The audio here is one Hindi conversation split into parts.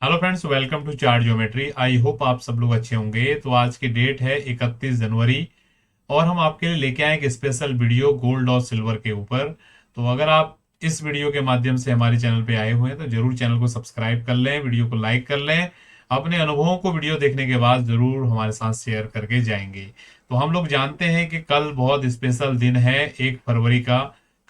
Hello friends, welcome to chart geometry. I hope आप सब लोग अच्छे होंगे। तो आज की डेट है 31 जनवरी और हम आपके लिए लेके आए एक स्पेशल वीडियो गोल्ड और सिल्वर के ऊपर। तो अगर आप इस वीडियो के माध्यम से हमारे चैनल पे आए हुए हैं तो जरूर चैनल को सब्सक्राइब कर लें, वीडियो को लाइक कर लें। अपने अनुभवों को वीडियो देखने के बाद जरूर हमारे साथ शेयर करके जाएंगे। तो हम लोग जानते हैं कि कल बहुत स्पेशल दिन है, 1 फरवरी का।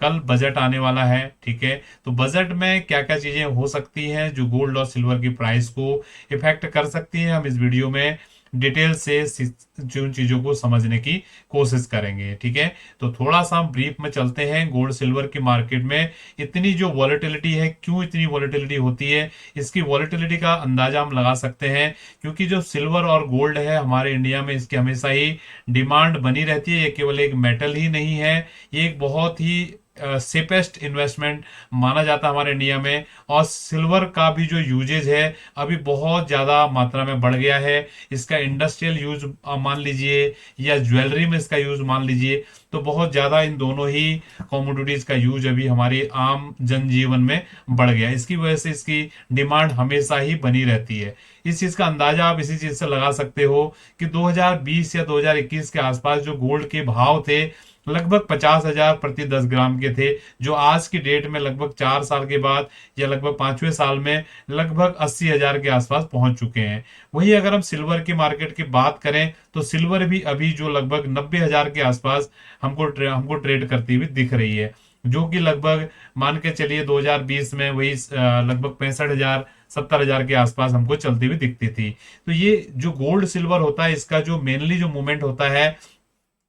कल बजट आने वाला है, ठीक है। तो बजट में क्या क्या चीजें हो सकती हैं जो गोल्ड और सिल्वर की प्राइस को इफेक्ट कर सकती हैं, हम इस वीडियो में डिटेल से जिन चीजों को समझने की कोशिश करेंगे, ठीक है। तो थोड़ा सा हम ब्रीफ में चलते हैं। गोल्ड सिल्वर की मार्केट में इतनी जो वॉलेटिलिटी है, क्यों इतनी वॉलेटिलिटी होती है, इसकी वॉलेटिलिटी का अंदाजा हम लगा सकते हैं। क्योंकि जो सिल्वर और गोल्ड है हमारे इंडिया में, इसकी हमेशा ही डिमांड बनी रहती है। ये केवल एक मेटल ही नहीं है, ये एक बहुत ही सेफेस्ट इन्वेस्टमेंट माना जाता है हमारे इंडिया में। और सिल्वर का भी जो यूजेज है अभी बहुत ज्यादा मात्रा में बढ़ गया है। इसका इंडस्ट्रियल यूज मान लीजिए या ज्वेलरी में इसका यूज मान लीजिए, तो बहुत ज्यादा इन दोनों ही कॉमोडिटीज का यूज अभी हमारे आम जनजीवन में बढ़ गया। इसकी वजह से इसकी डिमांड हमेशा ही बनी रहती है। इस चीज का अंदाजा आप इसी चीज से लगा सकते हो कि 2020 या 2021 के आसपास जो गोल्ड के भाव थे लगभग 50,000 प्रति 10 ग्राम के थे, जो आज की डेट में लगभग 4 साल के बाद या लगभग 5वें साल में लगभग 80,000 के आसपास पहुंच चुके हैं। वहीं अगर हम सिल्वर की मार्केट की बात करें तो सिल्वर भी अभी जो लगभग 90,000 के आसपास हमको ट्रेड करती हुई दिख रही है, जो कि लगभग मान के चलिए 2020 में वही लगभग 65,000 70,000 के आसपास हमको चलती हुई दिखती थी। तो ये जो गोल्ड सिल्वर होता है, इसका जो मेनली जो मूवमेंट होता है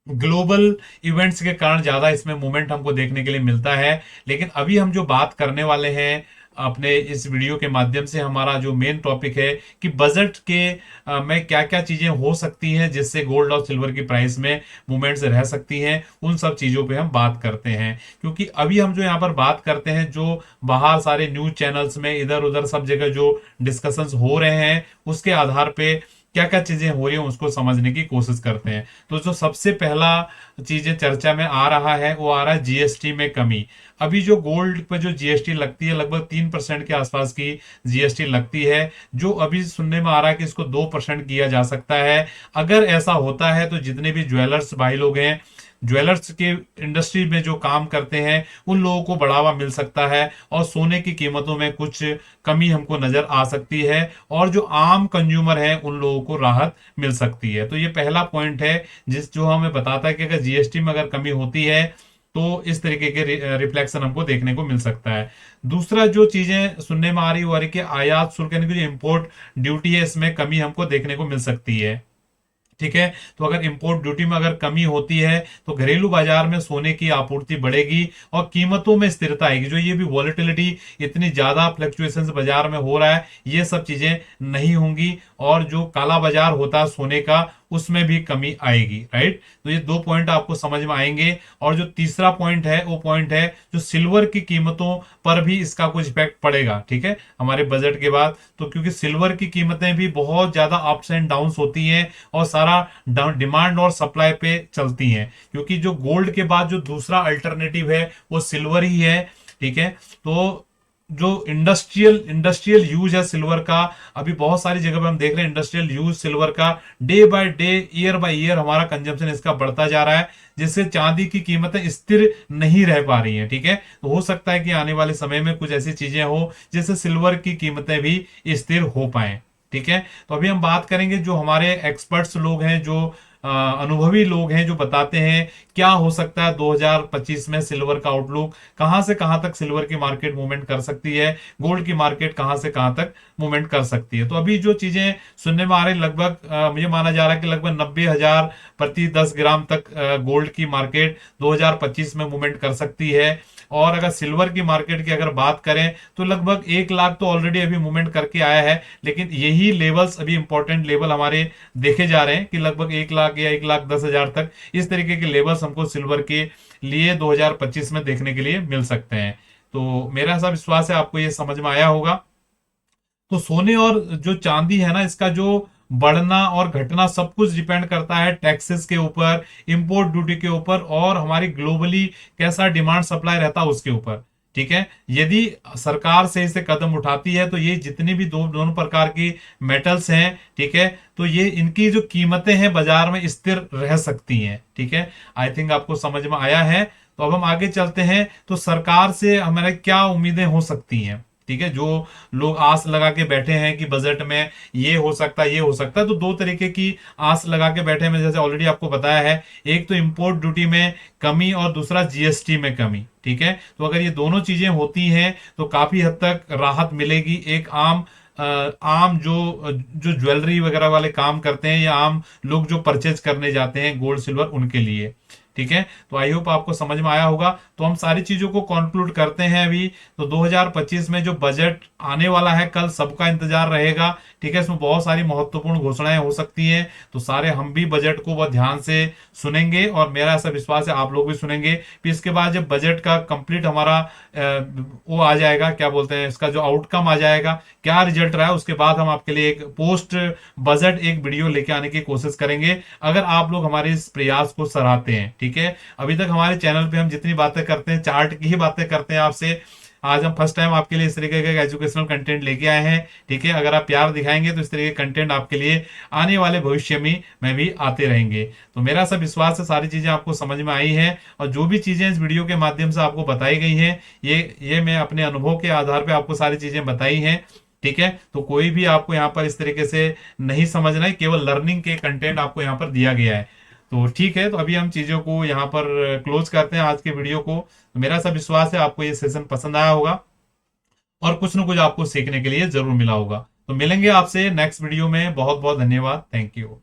ग्लोबल इवेंट्स के कारण ज्यादा इसमें मूवमेंट हमको देखने के लिए मिलता है। लेकिन अभी हम जो बात करने वाले हैं अपने इस वीडियो के माध्यम से, हमारा जो मेन टॉपिक है कि बजट के में क्या क्या चीजें हो सकती हैं जिससे गोल्ड और सिल्वर की प्राइस में मूवमेंट्स रह सकती हैं, उन सब चीजों पे हम बात करते हैं। क्योंकि अभी हम जो यहाँ पर बात करते हैं, जो बाहर सारे न्यूज चैनल्स में इधर उधर सब जगह जो डिस्कशंस हो रहे हैं, उसके आधार पे क्या क्या चीजें हो रही हैं उसको समझने की कोशिश करते हैं। तो जो सबसे पहला चीजें चर्चा में आ रहा है वो आ रहा है जीएसटी में कमी। अभी जो गोल्ड पर जो जीएसटी लगती है लगभग 3% के आसपास की जीएसटी लगती है, जो अभी सुनने में आ रहा है कि इसको 2% किया जा सकता है। अगर ऐसा होता है तो जितने भी ज्वेलर्स भाई लोग हैं, ज्वेलर्स के इंडस्ट्री में जो काम करते हैं, उन लोगों को बढ़ावा मिल सकता है और सोने की कीमतों में कुछ कमी हमको नजर आ सकती है, और जो आम कंज्यूमर है उन लोगों को राहत मिल सकती है। तो ये पहला पॉइंट है जिस जो हमें बताता है कि अगर जीएसटी में अगर कमी होती है तो इस तरीके के रिफ्लेक्शन हमको देखने को मिल सकता है। दूसरा जो चीजें सुनने में आ रही है कि आयात शुल्क यानी कि जो इम्पोर्ट ड्यूटी है, इसमें कमी हमको देखने को मिल सकती है, ठीक है। तो अगर इंपोर्ट ड्यूटी में अगर कमी होती है तो घरेलू बाजार में सोने की आपूर्ति बढ़ेगी और कीमतों में स्थिरता आएगी। जो ये भी वॉलेटिलिटी इतनी ज्यादा फ्लक्चुएशंस बाजार में हो रहा है, ये सब चीजें नहीं होंगी, और जो काला बाजार होता है सोने का उसमें भी कमी आएगी, राइट। तो ये दो पॉइंट आपको समझ में आएंगे। और जो तीसरा पॉइंट है वो पॉइंट है जो सिल्वर की कीमतों पर भी इसका कुछ इफेक्ट पड़ेगा, ठीक है, हमारे बजट के बाद। तो क्योंकि सिल्वर की कीमतें भी बहुत ज्यादा अप्स एंड डाउन्स होती हैं और सारा डिमांड और सप्लाई पे चलती हैं, क्योंकि जो गोल्ड के बाद जो दूसरा अल्टरनेटिव है वो सिल्वर ही है, ठीक है। तो जो इंडस्ट्रियल यूज है सिल्वर का, अभी बहुत सारी जगह पे हम देख रहे हैं इंडस्ट्रियल यूज सिल्वर का day by day, year by year हमारा कंजम्पशन इसका बढ़ता जा रहा है, जिससे चांदी की कीमतें स्थिर नहीं रह पा रही हैं, ठीक है। तो हो सकता है कि आने वाले समय में कुछ ऐसी चीजें हो जिससे सिल्वर की कीमतें भी स्थिर हो पाए, ठीक है। तो अभी हम बात करेंगे जो हमारे एक्सपर्ट्स लोग हैं, जो अनुभवी लोग हैं, जो बताते हैं क्या हो सकता है 2025 में सिल्वर का आउटलुक, कहां से कहां तक सिल्वर की मार्केट मूवमेंट कर सकती है, गोल्ड की मार्केट कहां से कहां तक मूवमेंट कर सकती है। तो अभी जो चीजें सुनने में आ रही, लगभग मुझे माना जा रहा है कि लगभग 90,000 प्रति 10 ग्राम तक गोल्ड की मार्केट 2025 में मूवमेंट कर सकती है। और अगर सिल्वर की मार्केट की अगर बात करें तो लगभग 1 लाख तो ऑलरेडी अभी मूवमेंट करके आया है, लेकिन यही लेवल्स अभी इंपॉर्टेंट लेवल हमारे देखे जा रहे हैं कि लगभग 1 लाख या 1,10,000 तक इस तरीके के लेवल्स हमको सिल्वर के लिए 2025 में देखने के लिए मिल सकते हैं। तो मेरा ऐसा विश्वास है आपको ये समझ में आया होगा। तो सोने और जो चांदी है ना, इसका जो बढ़ना और घटना सब कुछ डिपेंड करता है टैक्सेस के ऊपर, इंपोर्ट ड्यूटी के ऊपर, और हमारी ग्लोबली कैसा डिमांड सप्लाई रहता है उसके ऊपर। ठीक है। यदि सरकार से इसे कदम उठाती है तो ये जितनी भी दोनों प्रकार की मेटल्स हैं, ठीक है, तो ये इनकी जो कीमतें हैं बाजार में स्थिर रह सकती हैं। ठीक है, आई थिंक आपको समझ में आया है। तो अब हम आगे चलते हैं, तो सरकार से हमारे क्या उम्मीदें हो सकती हैं। ठीक है, जो लोग आस लगा के बैठे हैं कि बजट में ये हो सकता है, ये हो सकता है, तो दो तरीके की आस लगा के बैठे हैं, जैसे ऑलरेडी आपको बताया है। एक तो इंपोर्ट ड्यूटी में कमी और दूसरा जीएसटी में कमी। ठीक है, तो अगर ये दोनों चीजें होती हैं तो काफी हद तक राहत मिलेगी एक आम जो जो ज्वेलरी वगैरह वाले काम करते हैं या आम लोग जो परचेज करने जाते हैं गोल्ड सिल्वर, उनके लिए। ठीक है, तो आई होप आपको समझ में आया होगा। तो हम सारी चीजों को कंक्लूड करते हैं अभी। तो 2025 में जो बजट आने वाला है, कल सबका इंतजार रहेगा। ठीक है, इसमें बहुत सारी महत्वपूर्ण घोषणाएं हो सकती हैं, तो सारे हम भी बजट को बहुत ध्यान से सुनेंगे और मेरा ऐसा विश्वास है आप लोग भी सुनेंगे। फिर इसके बाद जब बजट का कंप्लीट हमारा वो आ जाएगा, क्या बोलते हैं, इसका जो आउटकम आ जाएगा, क्या रिजल्ट रहा है, उसके बाद हम आपके लिए एक पोस्ट बजट एक वीडियो लेके आने की कोशिश करेंगे, अगर आप लोग हमारे इस प्रयास को सराहते हैं। ठीक है, अभी तक हमारे चैनल पे हम जितनी बातें करते हैं, चार्ट की ही बातें करते हैं आपसे। आज हम फर्स्ट टाइम आपके लिए इस तरीके का एजुकेशनल कंटेंट लेके आए हैं। ठीक है, अगर आप प्यार दिखाएंगे तो इस तरह के कंटेंट आपके लिए आने वाले भविष्य में भी आते रहेंगे। तो मेरा सब विश्वास है सारी चीजें आपको समझ में आई हैं, और जो भी चीजें इस वीडियो के माध्यम से आपको बताई गई हैं, ये मैं अपने अनुभव के आधार पर आपको सारी चीजें बताई हैं। ठीक है, तो कोई भी आपको यहाँ पर इस तरीके से नहीं समझना है, केवल लर्निंग के कंटेंट आपको यहाँ पर दिया गया है। तो ठीक है, तो अभी हम चीजों को यहाँ पर क्लोज करते हैं आज के वीडियो को। तो मेरा सब विश्वास है आपको ये सेशन पसंद आया होगा और कुछ ना कुछ आपको सीखने के लिए जरूर मिला होगा। तो मिलेंगे आपसे नेक्स्ट वीडियो में। बहुत बहुत धन्यवाद, थैंक यू।